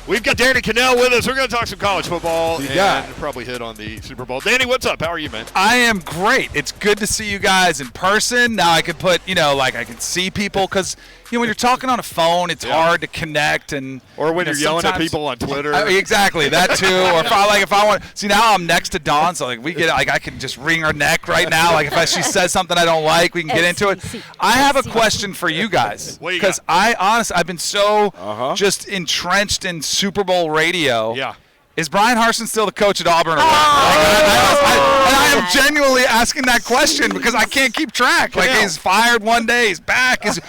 We've got Danny Kanell with us. We're going to talk some college football and probably hit on the Super Bowl. Danny, what's up? How are you, man? I am great. It's good to see you guys in person. Now I can put, I can see people because, when you're talking on a phone, it's hard to connect. Or when you're yelling at people on Twitter. Exactly, that too. Or if I want, see, now I'm next to Dawn, so I can just wring her neck right now. Like if she says something I don't like, we can get into it. I have a question for you guys because I've been so just entrenched in Super Bowl radio. Yeah. Is Brian Harsin still the coach at Auburn? Or what? I am genuinely asking that question because I can't keep track. Like he's fired one day, he's back. Is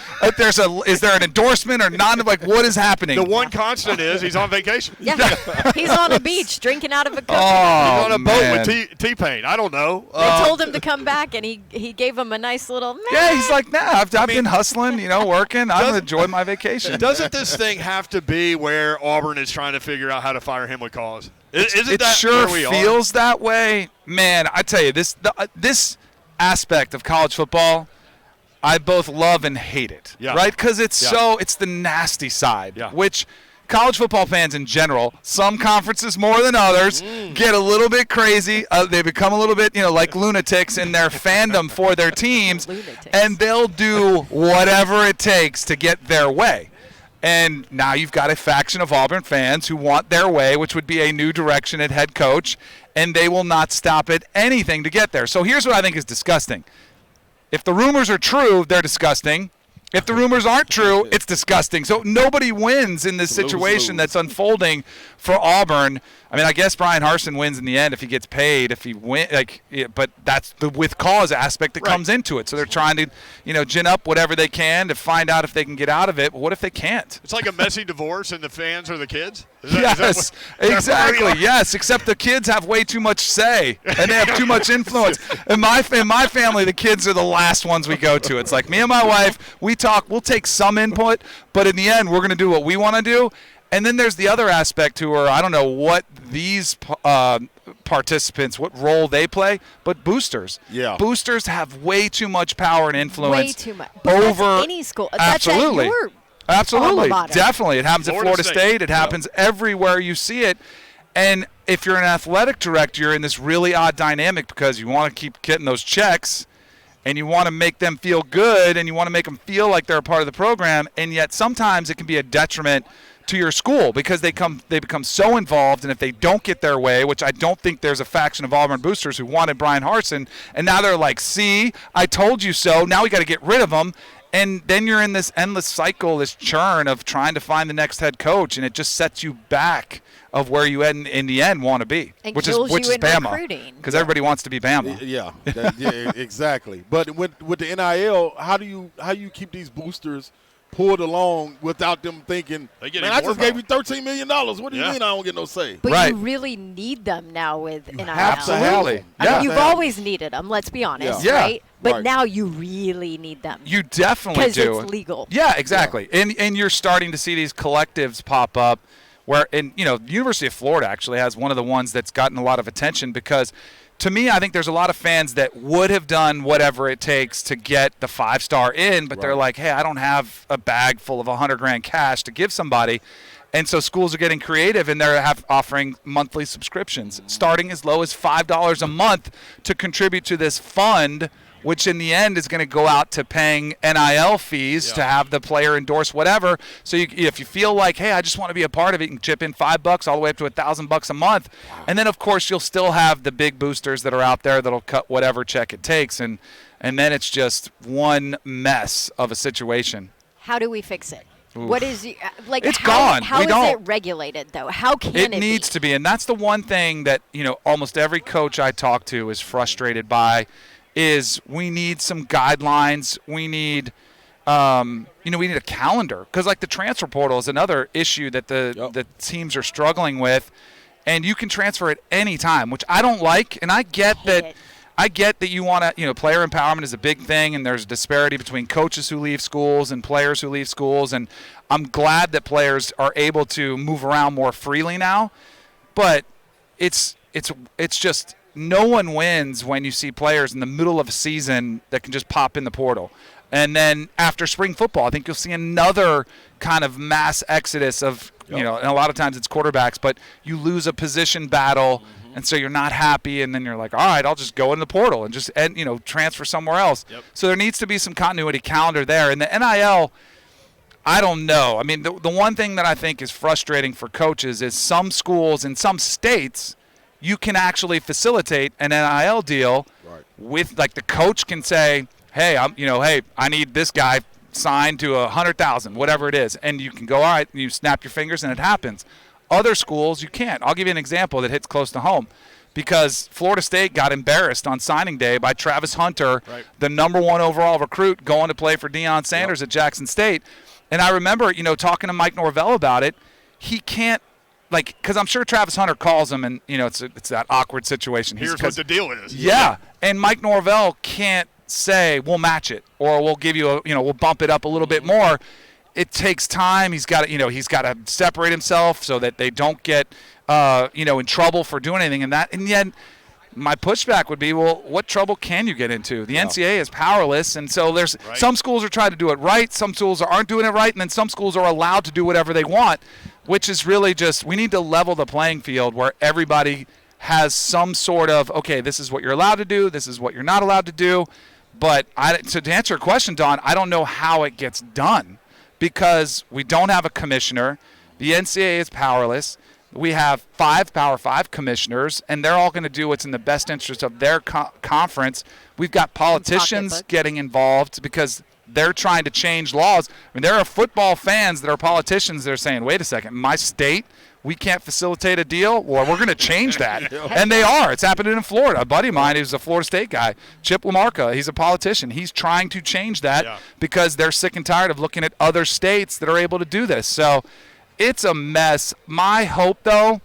there an endorsement or not? Like what is happening? The one constant is he's on vacation. Yeah, he's on a beach drinking out of a cup. He's on a boat with T-Pain. I don't know. They told him to come back, and he gave him a nice little. Meh. Yeah, he's like, I've been hustling, working. I'm enjoying my vacation. Doesn't this thing have to be where Auburn is trying to figure out how to fire him with cause? It sure feels that way. Man, I tell you, this aspect of college football, I both love and hate it, right? Because it's the nasty side, which college football fans in general, some conferences more than others, get a little bit crazy. They become a little bit, like lunatics in their fandom for their teams, and they'll do whatever it takes to get their way. And now you've got a faction of Auburn fans who want their way, which would be a new direction at head coach, and they will not stop at anything to get there. So here's what I think is disgusting. If the rumors are true, they're disgusting. If the rumors aren't true, it's disgusting. So nobody wins in this situation that's unfolding for Auburn. I mean, I guess Brian Harsin wins in the end if he gets paid. If he but that's the with cause aspect that comes into it. So they're trying to, gin up whatever they can to find out if they can get out of it. But what if they can't? It's like a messy divorce, and the fans are the kids. Yes, exactly. Yes, except the kids have way too much say, and they have too much influence. In my family, the kids are the last ones we go to. It's like me and my wife. We'll take some input, but in the end, we're going to do what we want to do. And then there's the other aspect who are, I don't know what these participants, what role they play, but boosters. Yeah. Boosters have way too much power and influence. Way too much. But over that's any school. Absolutely. Absolutely. Definitely. It happens at Florida State. It happens everywhere you see it. And if you're an athletic director, you're in this really odd dynamic because you want to keep getting those checks and you want to make them feel good and you want to make them feel like they're a part of the program, and yet sometimes it can be a detriment to your school because they become so involved, and if they don't get their way, which I don't think there's a faction of Auburn boosters who wanted Brian Harsin, and now they're like, see, I told you so, now we got to get rid of him. And then you're in this endless cycle, this churn of trying to find the next head coach, and it just sets you back of where you in the end want to be, which is Bama, because everybody wants to be Bama. Yeah, exactly. But with the NIL, how do you keep these boosters pulled along without them thinking, man, I just gave you $13 million. What do you mean I don't get no say? But you really need them now with NIL. Absolutely. I mean, you've always needed them, let's be honest, right? But now you really need them. You definitely do. Because it's legal. Yeah, exactly. Yeah. And you're starting to see these collectives pop up where, the University of Florida actually has one of the ones that's gotten a lot of attention because to me, I think there's a lot of fans that would have done whatever it takes to get the 5-star in, but they're like, hey, I don't have a bag full of $100,000 cash to give somebody. And so schools are getting creative, and they're offering monthly subscriptions, starting as low as $5 a month to contribute to this fund, which in the end is going to go out to paying NIL fees to have the player endorse whatever. So if you feel like, hey, I just want to be a part of it, you can chip in $5 all the way up to $1,000 a month. Wow. And then, of course, you'll still have the big boosters that are out there that'll cut whatever check it takes. And then it's just one mess of a situation. How do we fix it? Oof. What is it's gone. How is it regulated though? How can it needs to be, and that's the one thing that almost every coach I talk to is frustrated by. Is we need some guidelines. We need, we need a calendar because like the transfer portal is another issue that the teams are struggling with, and you can transfer at any time, which I don't like, and I get that. I get that you want to, player empowerment is a big thing, and there's a disparity between coaches who leave schools and players who leave schools, and I'm glad that players are able to move around more freely now, but it's just no one wins when you see players in the middle of a season that can just pop in the portal. And then after spring football, I think you'll see another kind of mass exodus of, and a lot of times it's quarterbacks, but you lose a position battle, and so you're not happy, and then you're like, all right, I'll just go in the portal and just transfer somewhere else. Yep. So there needs to be some continuity calendar there. And the NIL, I don't know. I mean, the one thing that I think is frustrating for coaches is some schools in some states, you can actually facilitate an NIL deal with, like, the coach can say, hey, I need this guy signed to 100,000, whatever it is, and you can go, all right, you snap your fingers and it happens. Other schools, you can't. I'll give you an example that hits close to home, because Florida State got embarrassed on signing day by Travis Hunter, the #1 overall recruit, going to play for Deion Sanders at Jackson State. And I remember, talking to Mike Norvell about it. He can't, because I'm sure Travis Hunter calls him, and it's that awkward situation. Here's what the deal is. Yeah, and Mike Norvell can't say we'll match it or we'll give you we'll bump it up a little bit more. It takes time. He's got to separate himself so that they don't get in trouble for doing anything. And yet my pushback would be, well, what trouble can you get into? The NCAA is powerless, and so there's some schools are trying to do it right, some schools aren't doing it right, and then some schools are allowed to do whatever they want, which is really just, we need to level the playing field where everybody has some sort of, okay, this is what you're allowed to do, this is what you're not allowed to do. But to answer your question, Don, I don't know how it gets done, because we don't have a commissioner. The NCAA is powerless. We have 5 Power 5 commissioners, and they're all going to do what's in the best interest of their conference. We've got politicians getting involved because they're trying to change laws. I mean, there are football fans that are politicians that are saying, wait a second, my state, we can't facilitate a deal? Well, we're going to change that. And they are. It's happening in Florida. A buddy of mine who's a Florida State guy, Chip LaMarca, he's a politician. He's trying to change that because they're sick and tired of looking at other states that are able to do this. So it's a mess. My hope, though,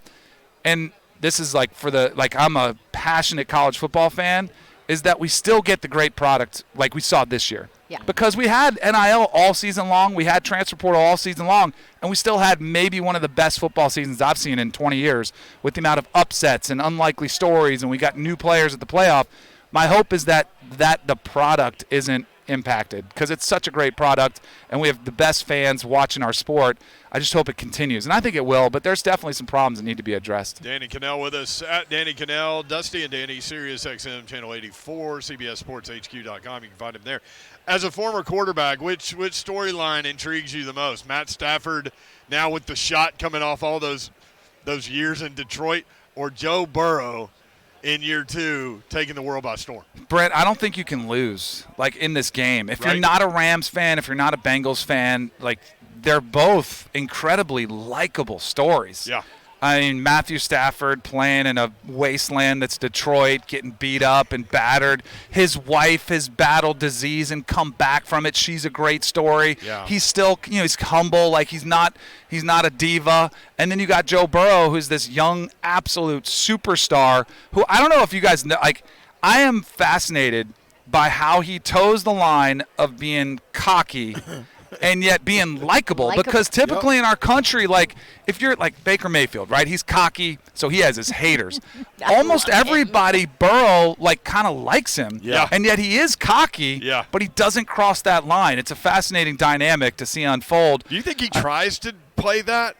and this is I'm a passionate college football fan, is that we still get the great product like we saw this year. Yeah. Because we had NIL all season long, we had transfer portal all season long, and we still had maybe one of the best football seasons I've seen in 20 years with the amount of upsets and unlikely stories, and we got new players at the playoff. My hope is that the product isn't impacted, because it's such a great product, and we have the best fans watching our sport. I just hope it continues, and I think it will, but there's definitely some problems that need to be addressed. Danny Kanell with us at Danny Kanell, Dusty and Danny, Sirius XM Channel 84, CBSSportsHQ.com. You can find him there. As a former quarterback, which storyline intrigues you the most? Matt Stafford now with the shot coming off all those years in Detroit, or Joe Burrow in year 2 taking the world by storm? Brett, I don't think you can lose in this game. If you're not a Rams fan, if you're not a Bengals fan, they're both incredibly likable stories. Yeah. I mean, Matthew Stafford playing in a wasteland that's Detroit, getting beat up and battered. His wife has battled disease and come back from it. She's a great story. Yeah. He's still, he's humble, he's not a diva. And then you got Joe Burrow, who's this young, absolute superstar, who I don't know if you guys know, I am fascinated by how he toes the line of being cocky and yet being likable, because typically in our country, if you're like Baker Mayfield, right? He's cocky, so he has his haters. Almost everybody, Burrow, kind of likes him, and yet he is cocky, but he doesn't cross that line. It's a fascinating dynamic to see unfold. Do you think he tries to play that?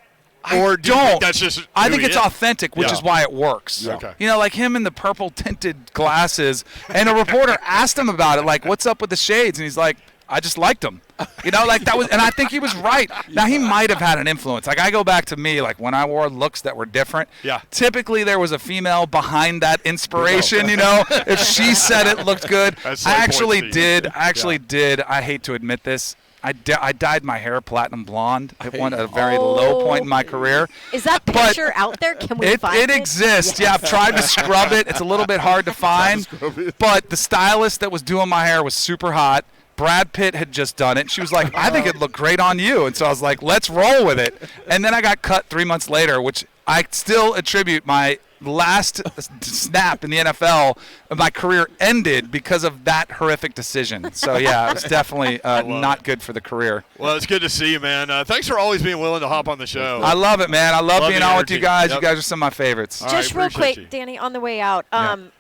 Or do you think that's just I think it's authentic, which is why it works. Yeah. Okay. Like him in the purple tinted glasses, and a reporter asked him about it, what's up with the shades? And he's like, I just liked him. That was, and I think he was right. Now, he might have had an influence. I go back to me, when I wore looks that were different. Yeah. Typically, there was a female behind that inspiration, If she said it looked good. I actually did. I hate to admit this. I dyed my hair platinum blonde at a very low point in my career. Is that picture out there? Can we find it? It exists. Yes. Yeah, I've tried to scrub it. It's a little bit hard to find. But the stylist that was doing my hair was super hot. Brad Pitt had just done it. She was like, I think it looked great on you. And so I was like, let's roll with it. And then I got cut 3 months later, which I still attribute my last snap in the NFL, my career ended because of that horrific decision. So, yeah, it was definitely not good for the career. Well, it's good to see you, man. Thanks for always being willing to hop on the show. I love it, man. I love being on with you guys. Yep. You guys are some of my favorites. Just real quick, Danny, on the way out,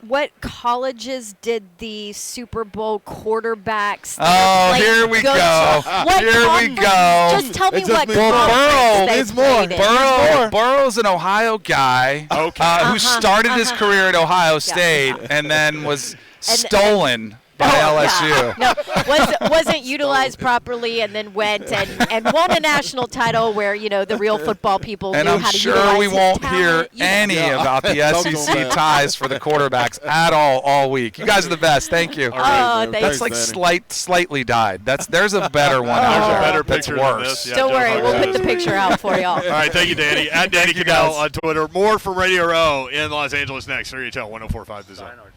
what colleges did the Super Bowl quarterbacks here we go. Here we go. Just tell me what Burrow's an Ohio guy who started his career at Ohio State and then was stolen by LSU. No, wasn't utilized properly, and then went and won a national title where the real football people and knew I'm how to sure utilize we won't his hear talent. any about the SEC ties for the quarterbacks at all week. You guys are the best. Thank you. Thanks, that's like slightly died. There's a better one. There's a better picture than this. Yeah, don't worry, we'll put the picture out for y'all. All right, thank you, Danny. At Danny Kanell on Twitter. More from Radio Row in Los Angeles next. 3HL 104.5 The Zone.